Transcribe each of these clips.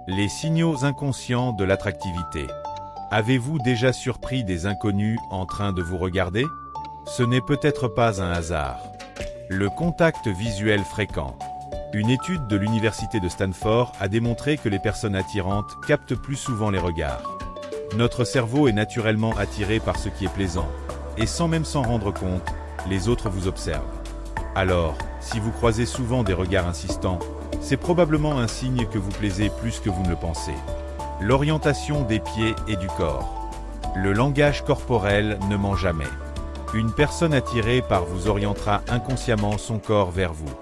Les signaux inconscients de l'attractivité. Avez-vous déjà surpris des inconnus en train de vous regarder? Ce n'est peut-être pas un hasard. Le contact visuel fréquent. Une étude de l'université de Stanford a démontré que les personnes attirantes captent plus souvent les regards. Notre cerveau est naturellement attiré par ce qui est plaisant, et sans même s'en rendre compte, les autres vous observent. Alors, si vous croisez souvent des regards insistants, c'est probablement un signe que vous plaisez plus que vous ne le pensez. L'orientation des pieds et du corps. Le langage corporel ne ment jamais. Une personne attirée par vous orientera inconsciemment son corps vers vous.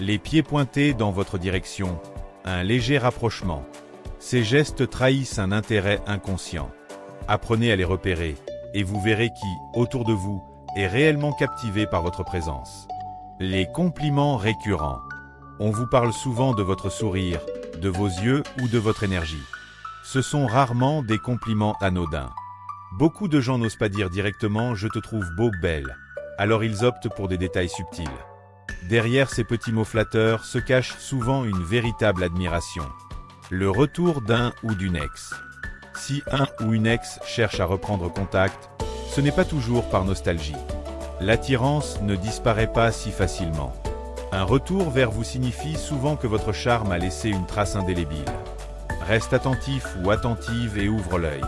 Les pieds pointés dans votre direction, un léger rapprochement. Ces gestes trahissent un intérêt inconscient. Apprenez à les repérer, et vous verrez qui, autour de vous, est réellement captivé par votre présence. Les compliments récurrents. On vous parle souvent de votre sourire, de vos yeux ou de votre énergie. Ce sont rarement des compliments anodins. Beaucoup de gens n'osent pas dire directement « je te trouve beau, belle », alors ils optent pour des détails subtils. Derrière ces petits mots flatteurs se cache souvent une véritable admiration. Le retour d'un ou d'une ex. Si un ou une ex cherche à reprendre contact, ce n'est pas toujours par nostalgie. L'attirance ne disparaît pas si facilement. Un retour vers vous signifie souvent que votre charme a laissé une trace indélébile. Reste attentif ou attentive et ouvre l'œil.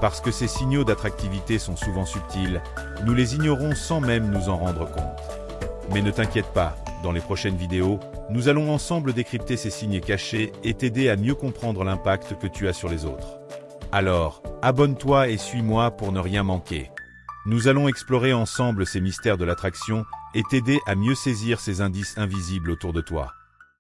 Parce que ces signaux d'attractivité sont souvent subtils, nous les ignorons sans même nous en rendre compte. Mais ne t'inquiète pas, dans les prochaines vidéos, nous allons ensemble décrypter ces signes cachés et t'aider à mieux comprendre l'impact que tu as sur les autres. Alors, abonne-toi et suis-moi pour ne rien manquer. Nous allons explorer ensemble ces mystères de l'attraction et t'aider à mieux saisir ces indices invisibles autour de toi.